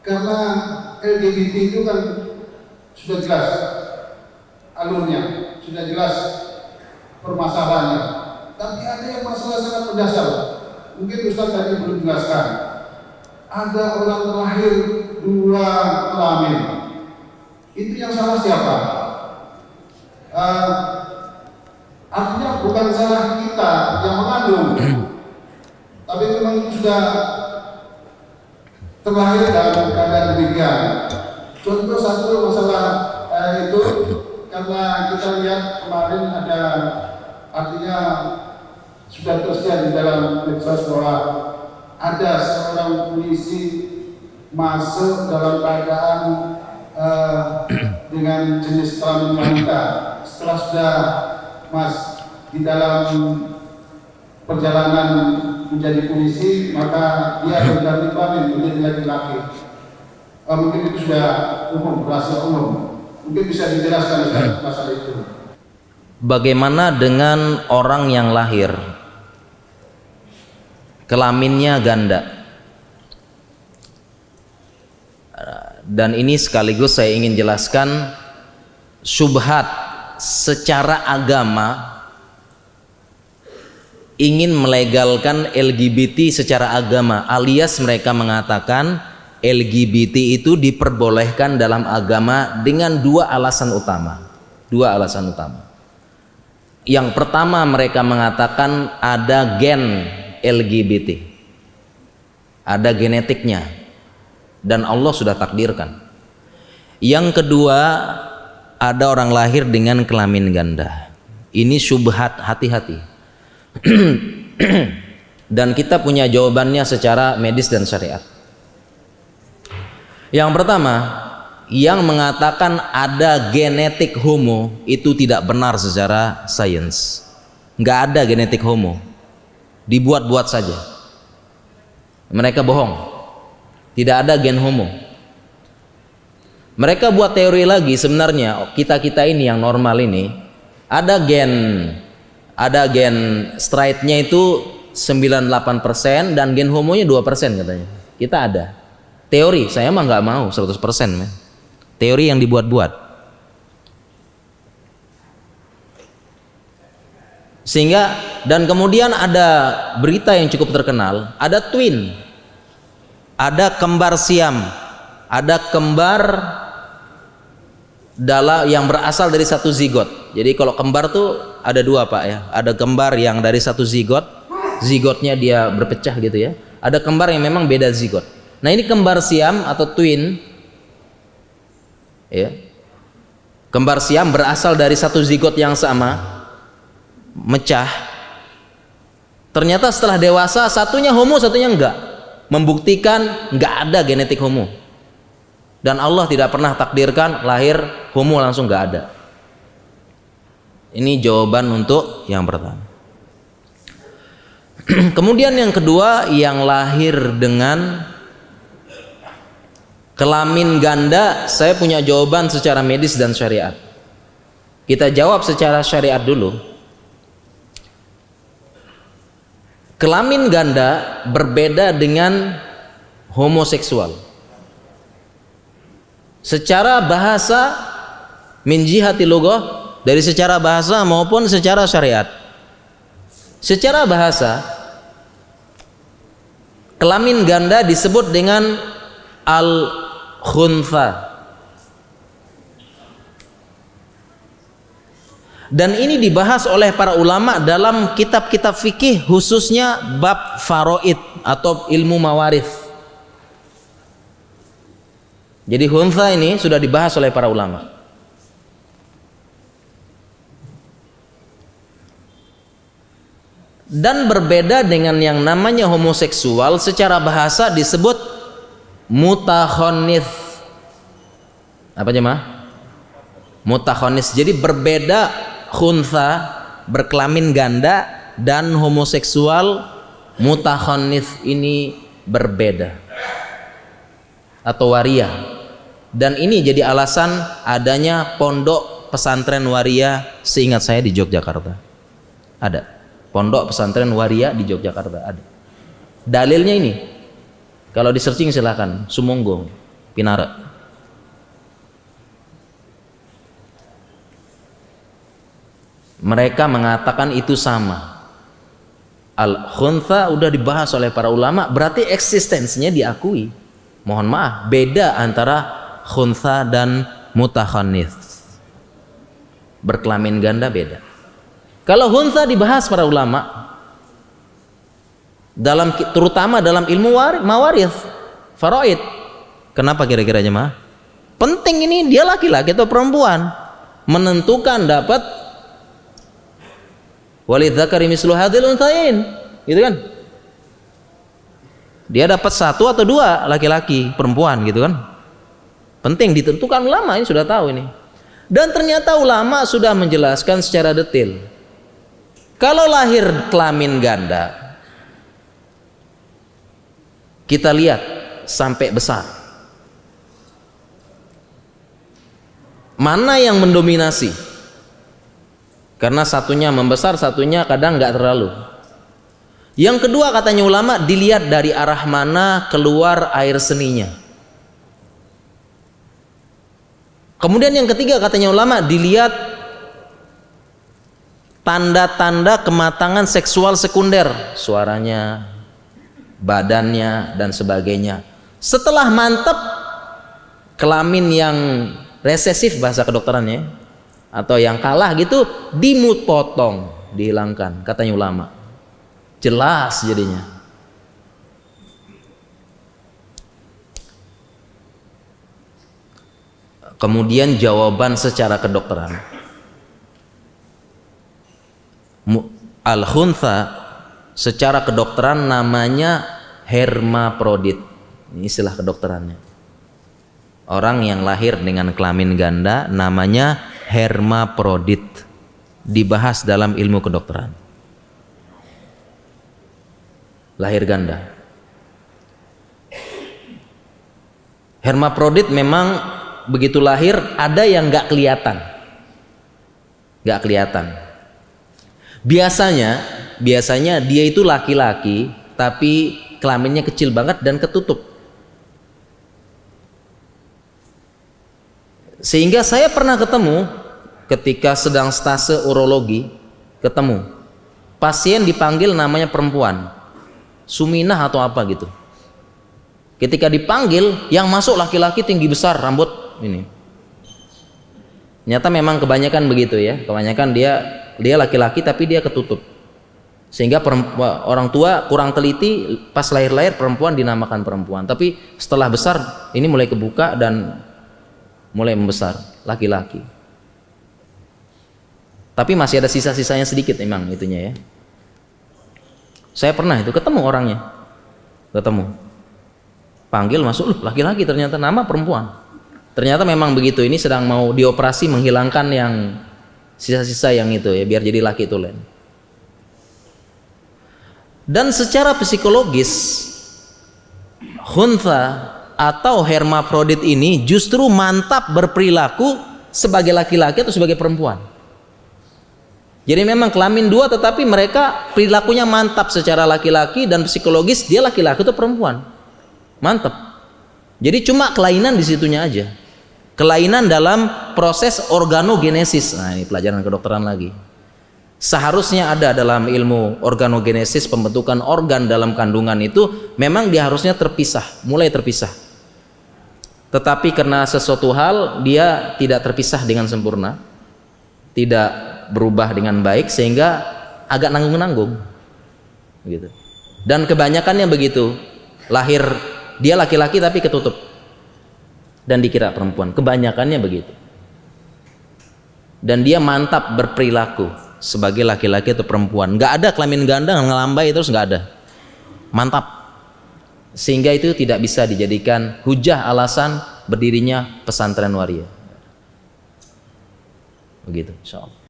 Karena LGBT itu kan sudah jelas alurnya, sudah jelas permasalahannya. Tapi ada yang masalah sangat mendasar. Mungkin Ustaz tadi belum jelaskan. Ada orang terakhir 2 kelamin. Itu yang salah siapa? Artinya bukan salah kita yang mengandung, tapi memang itu sudah terlahir dalam keadaan demikian. Contoh satu masalah itu karena kita lihat kemarin ada, artinya sudah tersedia di dalam medsos bahwa ada seorang polisi masuk dalam keadaan dengan jenis kelamin wanita. Setelah sudah di dalam perjalanan menjadi polisi, maka dia berganti kelamin menjadi laki-laki. Mungkin itu sudah umum, rahasia umum. Mungkin bisa dijelaskan masalah itu. Bagaimana dengan orang yang lahir kelaminnya ganda? Dan ini sekaligus saya ingin jelaskan syubhat secara agama ingin melegalkan LGBT secara agama, alias mereka mengatakan LGBT itu diperbolehkan dalam agama dengan 2 alasan utama. 2 alasan utama. Yang pertama, mereka mengatakan ada gen LGBT, ada genetiknya, dan Allah sudah takdirkan. Yang kedua, ada orang lahir dengan kelamin ganda. Ini syubhat, hati-hati. Dan kita punya jawabannya secara medis dan syariat. Yang pertama, yang mengatakan ada genetik homo itu tidak benar secara sains. Nggak ada genetik homo, dibuat-buat saja. Mereka bohong, tidak ada gen homo. Mereka buat teori lagi, sebenarnya kita ini yang normal ini ada gen straightnya itu 98% dan gen homonya 2% katanya. Kita ada teori, saya mah nggak mau 100%, man. Teori yang dibuat-buat. Sehingga, dan kemudian ada berita yang cukup terkenal, ada twin, ada kembar siam, ada kembar yang berasal dari satu zigot. Jadi kalau kembar tuh ada 2 Pak ya, ada kembar yang dari satu zigot, zigotnya dia berpecah gitu ya, ada kembar yang memang beda zigot. Nah ini kembar siam atau twin ya, kembar siam berasal dari satu zigot yang sama, mecah. Ternyata setelah dewasa satunya homo, satunya enggak, membuktikan enggak ada genetik homo. Dan Allah tidak pernah takdirkan lahir homo langsung enggak ada. Ini jawaban untuk yang pertama. Kemudian yang kedua, yang lahir dengan kelamin ganda, saya punya jawaban secara medis dan syariat. Kita jawab secara syariat dulu. Kelamin ganda berbeda dengan homoseksual. Secara bahasa, min jihati lughah, dari secara bahasa maupun secara syariat. Secara bahasa, kelamin ganda disebut dengan al-khuntha. Dan ini dibahas oleh para ulama dalam kitab-kitab fikih, khususnya bab faraid atau ilmu mawarith. Jadi khuntha ini sudah dibahas oleh para ulama. Dan berbeda dengan yang namanya homoseksual, secara bahasa disebut mutakhonith. Apa jemaah? Mutakhonith. Jadi berbeda, khuntha berkelamin ganda dan homoseksual mutakhonith ini berbeda atau waria. Dan ini jadi alasan adanya pondok pesantren waria, seingat saya di Yogyakarta ada pondok pesantren waria di Yogyakarta ada. Dalilnya ini, kalau di searching silakan, sumonggo. Pinara. Mereka mengatakan itu sama. Al-khuntha udah dibahas oleh para ulama, berarti eksistensinya diakui. Mohon maaf, beda antara khuntha dan mutakhannits. Berkelamin ganda beda. Kalau khuntha dibahas para ulama, terutama dalam ilmu mawarith, faraid. Kenapa kira-kira jemaah? Penting ini dia laki-laki atau perempuan, menentukan dapat walidzakari mislu hadzal unthayain, gitu kan? Dia dapat satu atau dua, laki-laki, perempuan, gitu kan? Penting ditentukan, ulama ini sudah tahu ini. Dan ternyata ulama sudah menjelaskan secara detail. Kalau lahir kelamin ganda, kita lihat sampai besar, mana yang mendominasi? Karena satunya membesar, satunya kadang nggak terlalu. Yang kedua katanya ulama, dilihat dari arah mana keluar air seninya. Kemudian yang ketiga katanya ulama, dilihat tanda-tanda kematangan seksual sekunder, suaranya, badannya, dan sebagainya. Setelah mantap, kelamin yang resesif bahasa kedokterannya, atau yang kalah gitu, dimutpotong, dihilangkan, katanya ulama. Jelas jadinya. Kemudian jawaban secara kedokteran, al-khuntha secara kedokteran namanya hermaprodit. Ini istilah kedokterannya. Orang yang lahir dengan kelamin ganda namanya hermaprodit. Dibahas dalam ilmu kedokteran. Lahir ganda. Hermaprodit memang begitu lahir ada yang nggak kelihatan. Nggak kelihatan. Biasanya dia itu laki-laki tapi kelaminnya kecil banget dan ketutup. Sehingga saya pernah ketemu ketika sedang stase urologi, ketemu pasien dipanggil namanya perempuan, Suminah atau apa gitu. Ketika dipanggil yang masuk laki-laki tinggi besar, rambut ini. Nyata memang kebanyakan begitu ya, kebanyakan dia laki-laki tapi dia ketutup. Sehingga orang tua kurang teliti, pas lahir-lahir perempuan dinamakan perempuan, tapi setelah besar ini mulai kebuka dan mulai membesar, laki-laki. Tapi masih ada sisa-sisanya sedikit memang itunya ya. Saya pernah itu ketemu orangnya, panggil masuk, laki-laki ternyata, nama perempuan. Ternyata memang begitu, ini sedang mau dioperasi menghilangkan yang sisa-sisa yang itu ya, biar jadi laki tulen. Dan secara psikologis khuntha atau hermaprodit ini justru mantap berperilaku sebagai laki-laki atau sebagai perempuan. Jadi memang kelamin dua tetapi mereka perilakunya mantap secara laki-laki dan psikologis dia laki-laki atau perempuan. Mantap. Jadi cuma kelainan di situnya aja. Kelainan dalam proses organogenesis. Nah, ini pelajaran kedokteran lagi. Seharusnya ada dalam ilmu organogenesis, pembentukan organ dalam kandungan itu memang dia harusnya terpisah, mulai terpisah. Tetapi karena sesuatu hal dia tidak terpisah dengan sempurna, tidak berubah dengan baik sehingga agak nanggung-nanggung gitu. Dan kebanyakannya begitu, lahir dia laki-laki tapi ketutup dan dikira perempuan, kebanyakannya begitu. Dan dia mantap berperilaku sebagai laki-laki atau perempuan, nggak ada kelamin ganda ngelambai terus, nggak ada, mantap. Sehingga itu tidak bisa dijadikan hujah alasan berdirinya pesantren waria. Begitu, insyaallah.